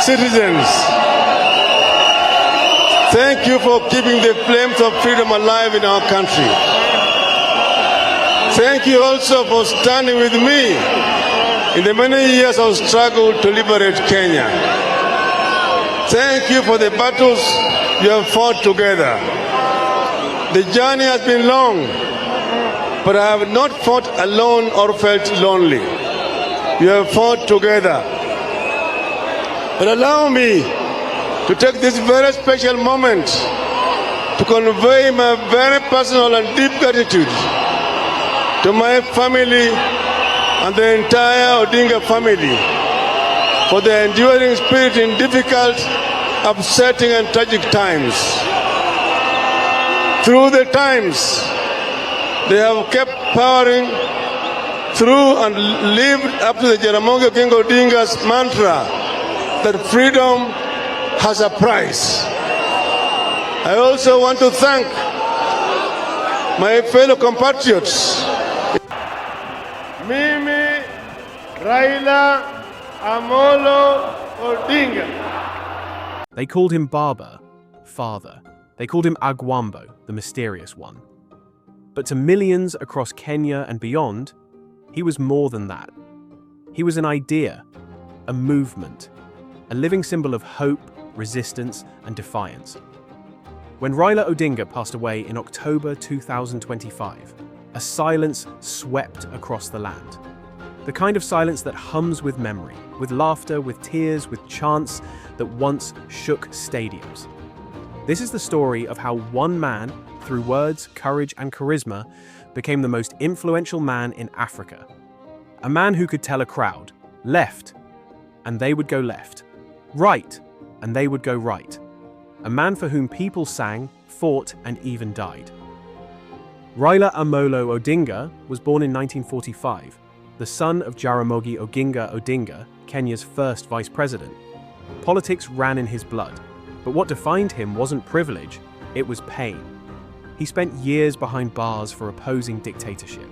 citizens, thank you for keeping the flames of freedom alive in our country. Thank you also for standing with me in the many years of struggle to liberate Kenya. Thank you for the battles you have fought together. The journey has been long, but I have not fought alone or felt lonely. We have fought together. But allow me to take this very special moment to convey my very personal and deep gratitude to my family and the entire Odinga family for their enduring spirit in difficult, upsetting and tragic times. Through the times, they have kept powering through and lived up to the Jaramogi Oginga Odinga's mantra that freedom has a price. I also want to thank my fellow compatriots. Mimi Raila Amolo Odinga. They called him Baba, father. They called him Agwambo, the mysterious one. But to millions across Kenya and beyond, he was more than that. He was an idea, a movement, a living symbol of hope, resistance, and defiance. When Raila Odinga passed away in October 2025, a silence swept across the land. The kind of silence that hums with memory, with laughter, with tears, with chants that once shook stadiums. This is the story of how one man, through words, courage, and charisma, became the most influential man in Africa. A man who could tell a crowd, left, and they would go left. Right, and they would go right. A man for whom people sang, fought, and even died. Raila Amolo Odinga was born in 1945, the son of Jaramogi Oginga Odinga, Kenya's first vice president. Politics ran in his blood, but what defined him wasn't privilege, it was pain. He spent years behind bars for opposing dictatorship.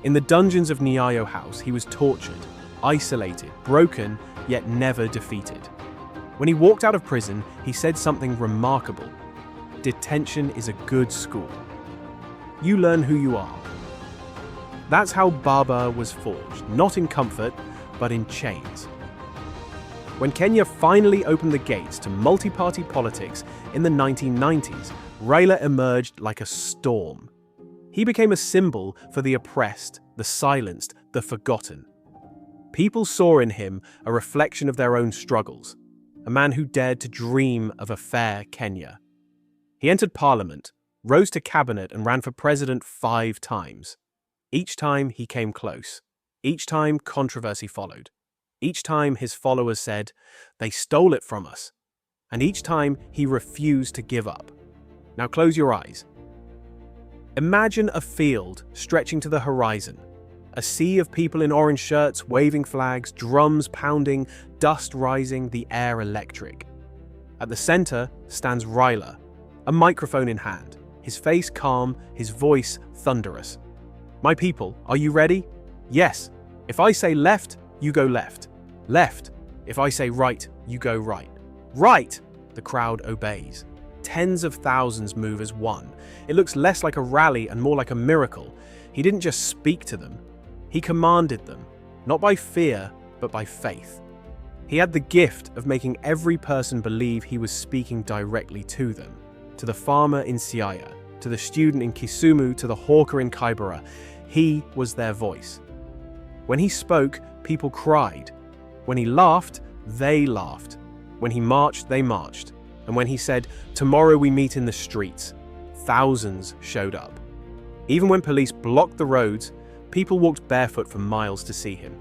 In the dungeons of Nyayo House, he was tortured, isolated, broken, yet never defeated. When he walked out of prison, he said something remarkable. Detention is a good school. You learn who you are. That's how Baba was forged, not in comfort, but in chains. When Kenya finally opened the gates to multi-party politics in the 1990s, Raila emerged like a storm. He became a symbol for the oppressed, the silenced, the forgotten. People saw in him a reflection of their own struggles, a man who dared to dream of a fair Kenya. He entered parliament, rose to cabinet and ran for president 5 times. Each time he came close. Each time controversy followed. Each time his followers said, "They stole it from us." And each time he refused to give up. Now close your eyes. Imagine a field stretching to the horizon. A sea of people in orange shirts, waving flags, drums pounding, dust rising, the air electric. At the center stands Raila, a microphone in hand, his face calm, his voice thunderous. "My people, are you ready? Yes. If I say left, you go left. Left. If I say right, you go right. Right!" The crowd obeys. Tens of thousands move as one. It looks less like a rally and more like a miracle. He didn't just speak to them. He commanded them, not by fear, but by faith. He had the gift of making every person believe he was speaking directly to them, to the farmer in Siaya, to the student in Kisumu, to the hawker in Kaibara. He was their voice. When he spoke, people cried. When he laughed, they laughed. When he marched, they marched. And when he said, "Tomorrow we meet in the streets," thousands showed up. Even when police blocked the roads, people walked barefoot for miles to see him.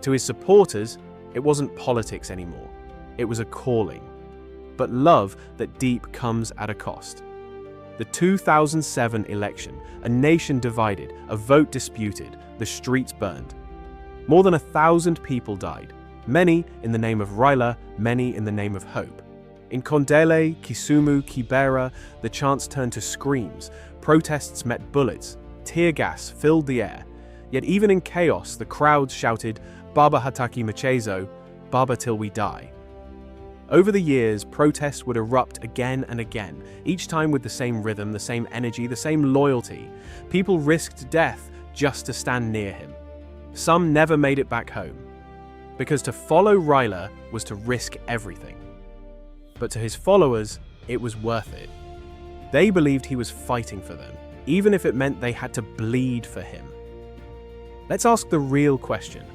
To his supporters, it wasn't politics anymore. It was a calling. But love that deep comes at a cost. The 2007 election, a nation divided, a vote disputed, the streets burned. More than 1,000 people died, many in the name of Raila, many in the name of hope. In Kondele, Kisumu, Kibera, the chants turned to screams, protests met bullets, tear gas filled the air. Yet even in chaos, the crowds shouted, "Baba hataki mchezo, Baba till we die." Over the years, protests would erupt again and again, each time with the same rhythm, the same energy, the same loyalty. People risked death just to stand near him. Some never made it back home, because to follow Raila was to risk everything. But to his followers, it was worth it. They believed he was fighting for them, even if it meant they had to bleed for him. Let's ask the real question.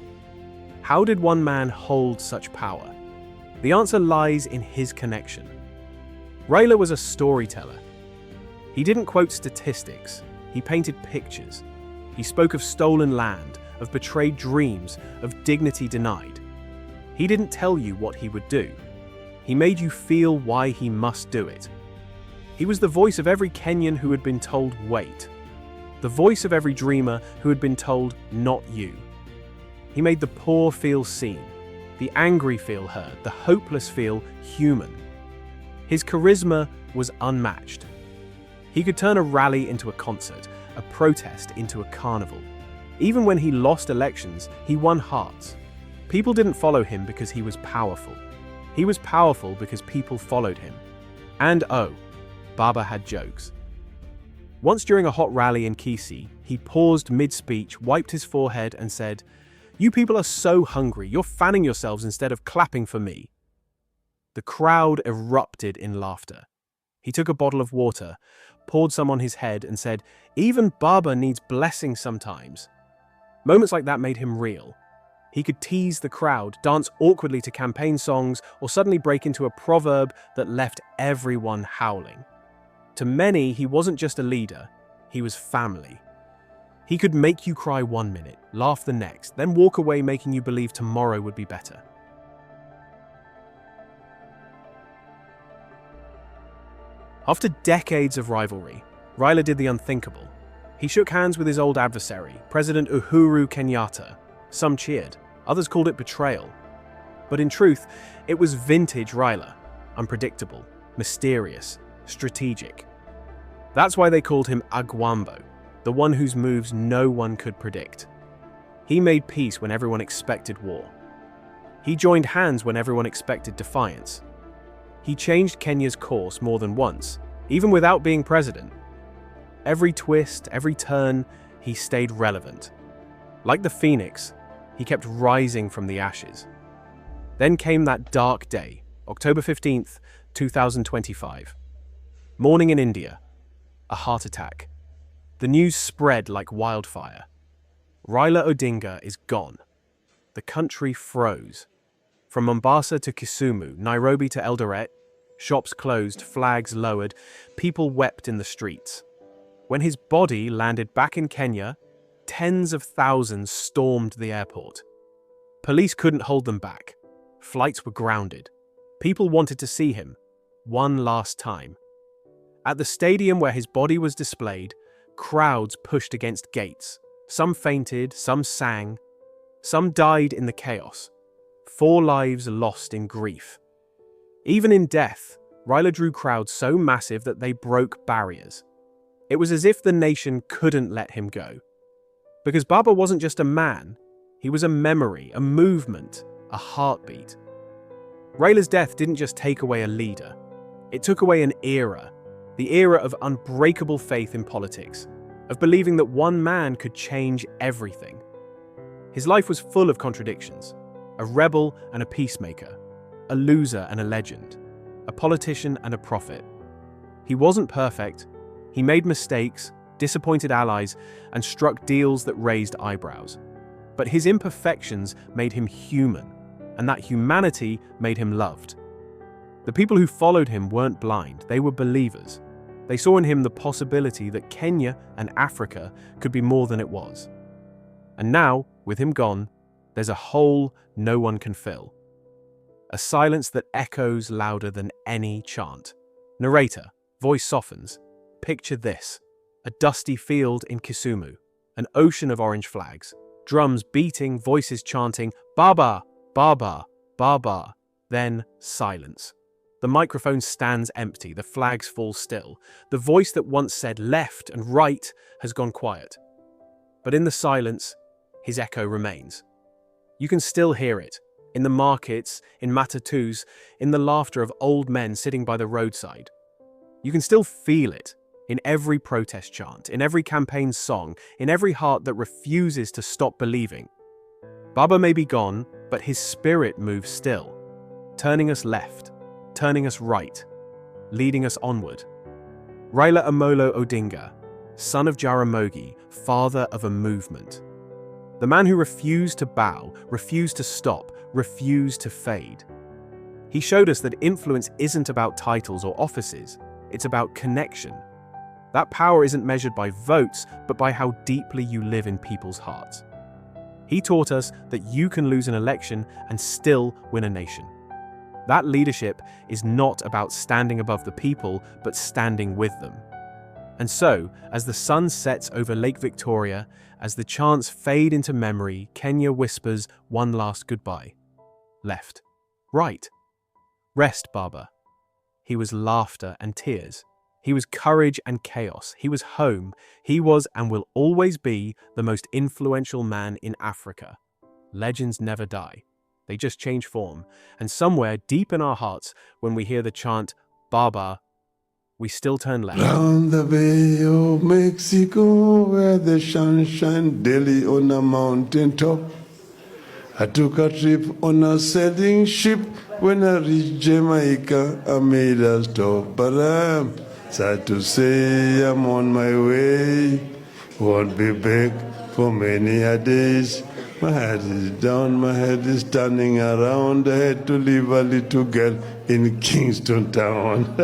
How did one man hold such power? The answer lies in his connection. Raila was a storyteller. He didn't quote statistics, he painted pictures. He spoke of stolen land, of betrayed dreams, of dignity denied. He didn't tell you what he would do. He made you feel why he must do it. He was the voice of every Kenyan who had been told, wait. The voice of every dreamer who had been told, not you. He made the poor feel seen, the angry feel heard, the hopeless feel human. His charisma was unmatched. He could turn a rally into a concert, a protest into a carnival. Even when he lost elections, he won hearts. People didn't follow him because he was powerful. He was powerful because people followed him. And oh, Baba had jokes. Once during a hot rally in Kisii, he paused mid-speech, wiped his forehead and said, "You people are so hungry, you're fanning yourselves instead of clapping for me." The crowd erupted in laughter. He took a bottle of water, poured some on his head and said, "Even Baba needs blessing sometimes." Moments like that made him real. He could tease the crowd, dance awkwardly to campaign songs, or suddenly break into a proverb that left everyone howling. To many, he wasn't just a leader, he was family. He could make you cry 1 minute, laugh the next, then walk away making you believe tomorrow would be better. After decades of rivalry, Raila did the unthinkable. He shook hands with his old adversary, President Uhuru Kenyatta. Some cheered, others called it betrayal. But in truth, it was vintage Raila, unpredictable, mysterious, strategic. That's why they called him Agwambo, the one whose moves no one could predict. He made peace when everyone expected war. He joined hands when everyone expected defiance. He changed Kenya's course more than once, even without being president. Every twist, every turn, he stayed relevant. Like the phoenix, he kept rising from the ashes. Then came that dark day, October 15th, 2025. Morning in India. A heart attack. The news spread like wildfire. Raila Odinga is gone. The country froze. From Mombasa to Kisumu, Nairobi to Eldoret, shops closed, flags lowered, people wept in the streets. When his body landed back in Kenya, tens of thousands stormed the airport. Police couldn't hold them back. Flights were grounded. People wanted to see him, one last time. At the stadium where his body was displayed, crowds pushed against gates. Some fainted, some sang, some died in the chaos. 4 lives lost in grief. Even in death, Raila drew crowds so massive that they broke barriers. It was as if the nation couldn't let him go. Because Baba wasn't just a man, he was a memory, a movement, a heartbeat. Raila's death didn't just take away a leader. It took away an era, the era of unbreakable faith in politics, of believing that one man could change everything. His life was full of contradictions, a rebel and a peacemaker, a loser and a legend, a politician and a prophet. He wasn't perfect. He made mistakes, disappointed allies, and struck deals that raised eyebrows. But his imperfections made him human, and that humanity made him loved. The people who followed him weren't blind, they were believers. They saw in him the possibility that Kenya and Africa could be more than it was. And now, with him gone, there's a hole no one can fill. A silence that echoes louder than any chant. Narrator, voice softens. Picture this: a dusty field in Kisumu, an ocean of orange flags, drums beating, voices chanting, "Baba, Baba, Baba." Then silence. The microphone stands empty, the flags fall still. The voice that once said left and right has gone quiet. But in the silence, his echo remains. You can still hear it, In the markets, in matatus, in the laughter of old men sitting by the roadside. You can still feel it in every protest chant, in every campaign song, in every heart that refuses to stop believing. Baba may be gone, but his spirit moves still, turning us left, turning us right, leading us onward. Raila Odinga, son of Jaramogi, father of a movement. The man who refused to bow, refused to stop, refused to fade. He showed us that influence isn't about titles or offices, it's about connection. That power isn't measured by votes, but by how deeply you live in people's hearts. He taught us that you can lose an election and still win a nation. That leadership is not about standing above the people, but standing with them. And so, as the sun sets over Lake Victoria, as the chants fade into memory, Kenya whispers one last goodbye. Left. Right. Rest, Baba. He was laughter and tears. He was courage and chaos. He was home. He was and will always be the most influential man in Africa. Legends never die. They just change form. And somewhere deep in our hearts, when we hear the chant, Baba, we still turn left. Round the Bay of Mexico, where the sun shines daily on a mountain top, I took a trip on a sailing ship. When I reached Jamaica, I made a stop. But I'm sad to say I'm on my way. Won't be back for many a days. My head is down, my head is turning around. I had to leave a little girl in Kingston town.